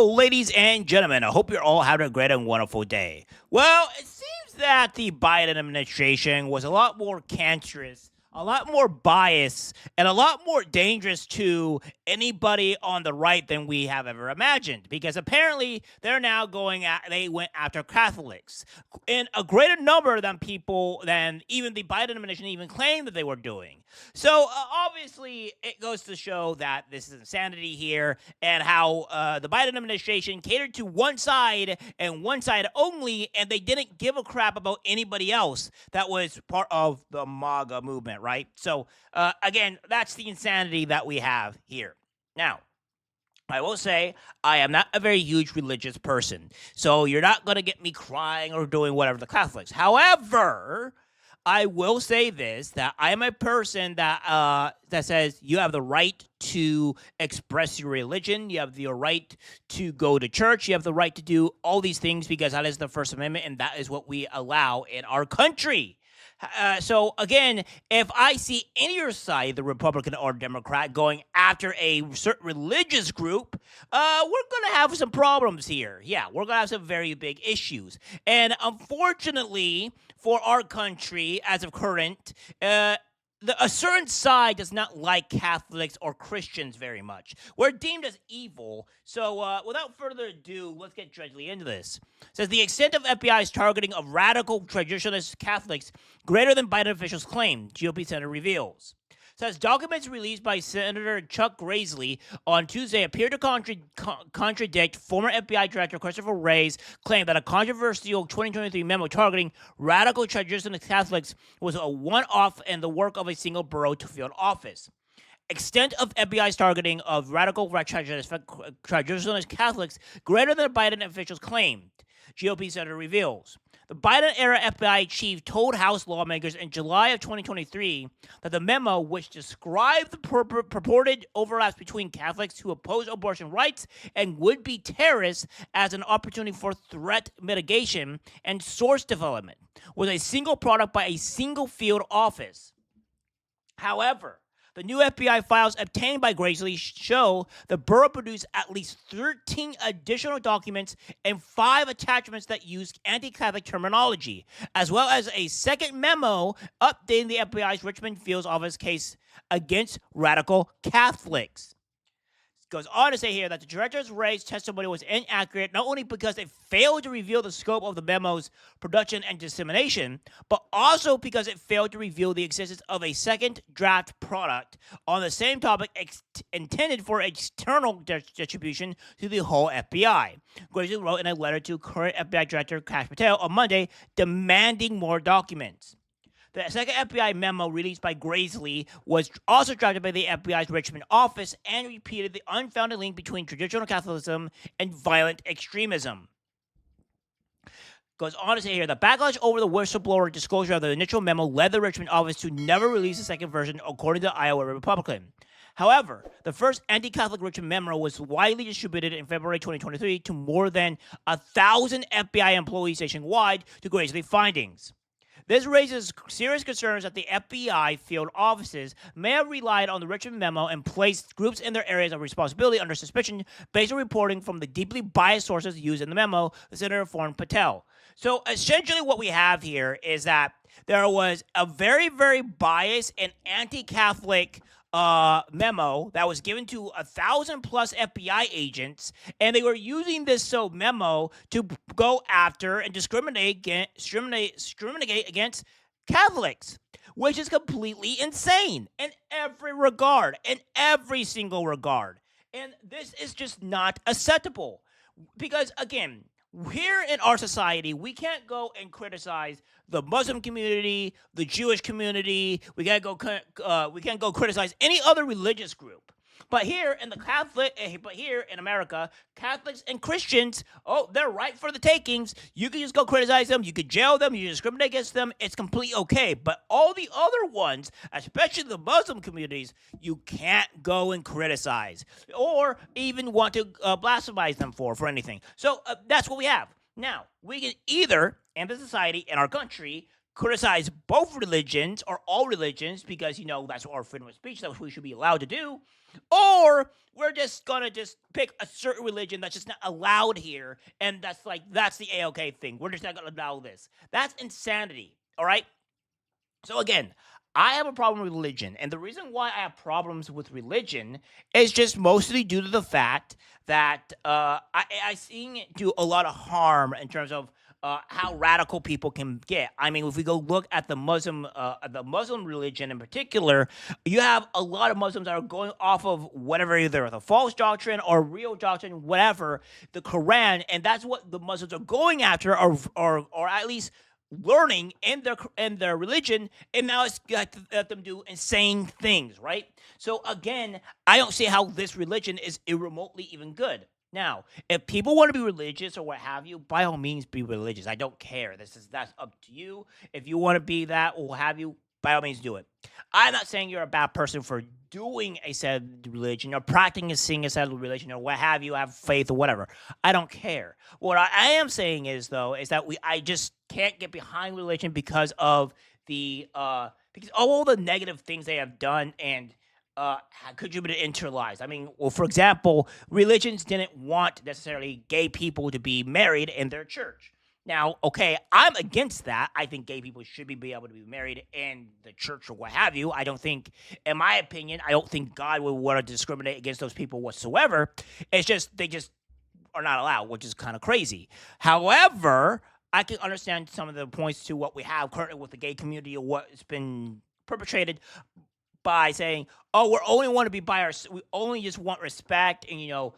Hello, ladies and gentlemen. I hope you're all having a great and wonderful day. Well, it seems that the Biden administration was a lot more cancerous, a lot more biased, and a lot more dangerous to anybody on the right than we have ever imagined. Because apparently they went after Catholics in a greater number than people than even the Biden administration even claimed that they were doing. So obviously, it goes to show that this is insanity here, and how the Biden administration catered to one side and one side only, and they didn't give a crap about anybody else that was part of the MAGA movement, right? So again, that's the insanity that we have here. Now, I will say I am not a very huge religious person, so you're not going to get me crying or doing whatever the Catholics. However, I will say this, that I am a person that says you have the right to express your religion, you have the right to go to church, you have the right to do all these things because that is the First Amendment and that is what we allow in our country. So again, if I see any side, the Republican or Democrat, going after a certain religious group, we're going to have some problems here. Yeah, we're going to have some very big issues. And unfortunately for our country, as of current, a certain side does not like Catholics or Christians very much. We're deemed as evil. So without further ado, let's get directly into this. It says the extent of FBI's targeting of radical traditionalist Catholics greater than Biden officials claim, GOP Senator reveals. Says documents released by Senator Chuck Grassley on Tuesday appear to contradict former FBI Director Christopher Wray's claim that a controversial 2023 memo targeting radical traditionalist Catholics was a one-off and the work of a single borough to field office. Extent of FBI's targeting of radical traditionalist Catholics greater than Biden officials claimed, GOP Senator reveals. The Biden-era FBI chief told House lawmakers in July of 2023 that the memo, which described the purported overlaps between Catholics who oppose abortion rights and would-be terrorists as an opportunity for threat mitigation and source development, was a single product by a single field office. However, the new FBI files obtained by Grassley show the borough produced at least 13 additional documents and 5 attachments that use anti-Catholic terminology, as well as a second memo updating the FBI's Richmond Fields office case against radical Catholics. Goes on to say here that the director's Wray's testimony was inaccurate not only because it failed to reveal the scope of the memo's production and dissemination, but also because it failed to reveal the existence of a second draft product on the same topic intended for external distribution to the whole FBI. Grassley wrote in a letter to current FBI Director Kash Patel on Monday demanding more documents. The second FBI memo released by Grassley was also drafted by the FBI's Richmond office and repeated the unfounded link between traditional Catholicism and violent extremism. Goes on to say here, the backlash over the whistleblower disclosure of the initial memo led the Richmond office to never release a second version, according to the Iowa Republican. However, the first anti-Catholic Richmond memo was widely distributed in February 2023 to more than 1,000 FBI employees nationwide to Grassley findings. This raises serious concerns that the FBI field offices may have relied on the Richmond memo and placed groups in their areas of responsibility under suspicion based on reporting from the deeply biased sources used in the memo, the senator informed Patel. So essentially what we have here is that there was a very, very biased and anti-Catholic memo that was given to 1,000 plus FBI agents, and they were using this memo to go after and discriminate against Catholics, which is completely insane in every regard, in every single regard. And this is just not acceptable because, again, here in our society, we can't go and criticize the Muslim community, the Jewish community. We can't go criticize any other religious group. But here in America, Catholics and Christians, they're right for the takings. You can just go criticize them. You could jail them. You discriminate against them. It's completely okay. But all the other ones, especially the Muslim communities, you can't go and criticize or even want to blasphemize them for anything. So that's what we have. Now, we can either, in the society, in our country, criticize both religions or all religions because, that's our freedom of speech. That's what we should be allowed to do. or we're just gonna just pick a certain religion that's just not allowed here, and that's the A-OK thing. We're just not gonna allow this. That's insanity. All right. So again, I have a problem with religion, and the reason why I have problems with religion is just mostly due to the fact that I seen it do a lot of harm in terms of how radical people can get. I mean, if we go look at the Muslim religion in particular, you have a lot of Muslims that are going off of whatever, either the false doctrine or real doctrine, whatever, the Quran, and that's what the Muslims are going after, or at least learning in their religion, and now it's got to let them do insane things, right? So again, I don't see how this religion is remotely even good. Now, if people want to be religious or what have you, by all means be religious. I don't care. That's up to you. If you want to be that or what have you, by all means do it. I'm not saying you're a bad person for doing a said religion or practicing a said religion or what have you, have faith or whatever. I don't care. What I am saying is though is that I just can't get behind religion because of because all the negative things they have done and contributed into their lives. I mean, well, for example, religions didn't want necessarily gay people to be married in their church. Now, okay, I'm against that. I think gay people should be able to be married in the church or what have you. I don't think, in my opinion, I don't think God would want to discriminate against those people whatsoever. It's just they just are not allowed, which is kind of crazy. However, I can understand some of the points to what we have currently with the gay community or what's been perpetrated by saying, "Oh, we only want to be by our, we only just want respect and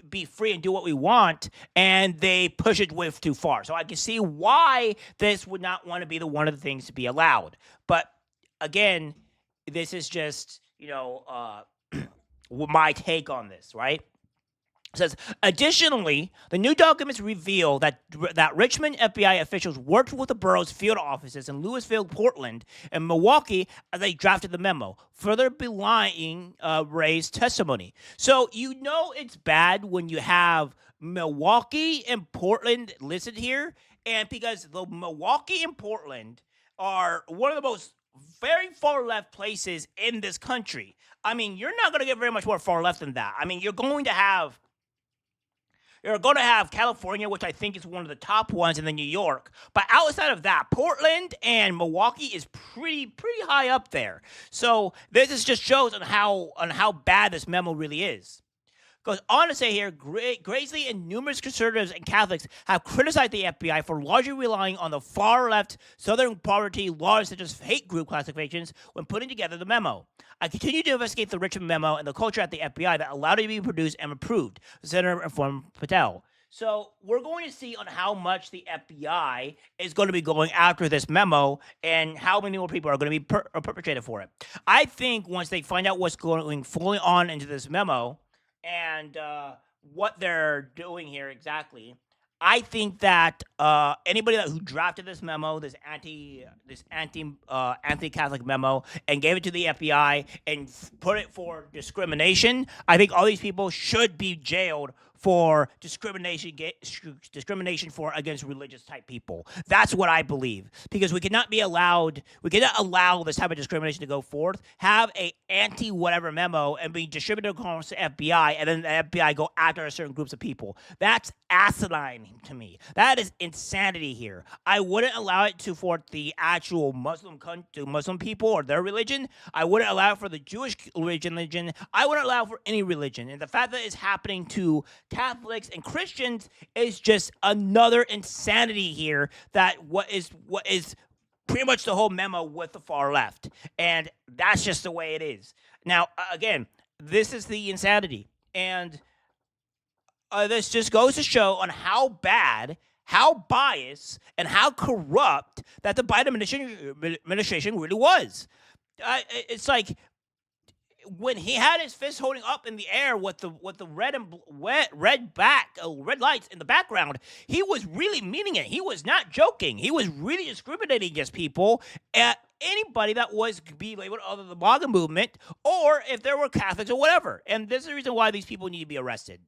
be free and do what we want," and they push it way too far. So I can see why this would not want to be one of the things to be allowed. But again, this is just my take on this, right? It says, additionally, the new documents reveal that Richmond FBI officials worked with the borough's field offices in Louisville, Portland, and Milwaukee as they drafted the memo, further belying Ray's testimony. So it's bad when you have Milwaukee and Portland listed here, and because the Milwaukee and Portland are one of the most very far left places in this country. I mean, you're not going to get very much more far left than that. I mean, you're going to have California, which I think is one of the top ones, and then New York. But outside of that, Portland and Milwaukee is pretty high up there. So this just shows on how bad this memo really is. Goes on to say here, Graysley and numerous conservatives and Catholics have criticized the FBI for largely relying on the far-left Southern poverty laws such as hate group classifications when putting together the memo. I continue to investigate the Richmond memo and the culture at the FBI that allowed it to be produced and approved, the Senator informed Patel. So we're going to see on how much the FBI is going to be going after this memo and how many more people are going to be perpetrated for it. I think once they find out what's going fully on into this memo, and what they're doing here exactly, I think that anybody who drafted this memo, this anti-Catholic memo, and gave it to the FBI and put it for discrimination, I think all these people should be jailed for discrimination for against religious type people. That's what I believe, because we cannot allow this type of discrimination to go forth. Have a anti whatever memo and be distributed across the FBI, and then the FBI go after certain groups of people. That's asinine to me. That is insanity here. I wouldn't allow it for the actual Muslim people or their religion. I wouldn't allow it for the Jewish religion. I wouldn't allow it for any religion. And the fact that it's happening to Catholics and Christians is just another insanity here. That what is pretty much the whole memo with the far left, and that's just the way it is. Now, again, this is the insanity, and this just goes to show on how bad, how biased, and how corrupt that the Biden administration really was. It's like when he had his fist holding up in the air with the red lights in the background, he was really meaning it. He was not joking. He was really discriminating against people anybody that was be labeled other than the MAGA movement, or if there were Catholics or whatever. And this is the reason why these people need to be arrested.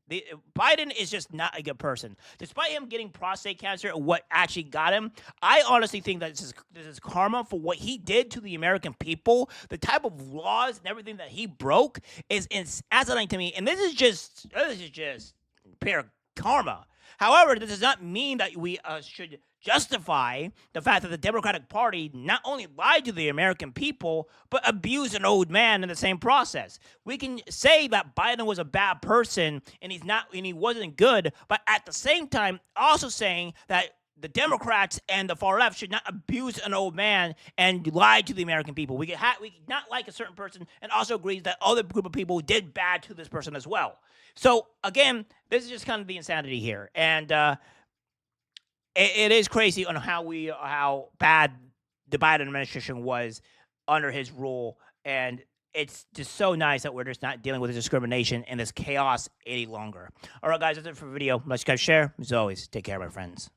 Biden is just not a good person. Despite him getting prostate cancer and what actually got him, I honestly think that this is karma for what he did to the American people. The type of laws and everything that he broke is asinine to me. And this is just pure karma. However, this does not mean that we should justify the fact that the Democratic Party not only lied to the American people, but abused an old man in the same process. We can say that Biden was a bad person and he wasn't good, but at the same time, also saying that the Democrats and the far left should not abuse an old man and lie to the American people. We not like a certain person and also agree that other group of people did bad to this person as well. So again, this is just kind of the insanity here, and it is crazy on how bad the Biden administration was under his rule, and it's just so nice that we're just not dealing with this discrimination and this chaos any longer. All right, guys, that's it for the video. Let's guys share. As always, take care, my friends.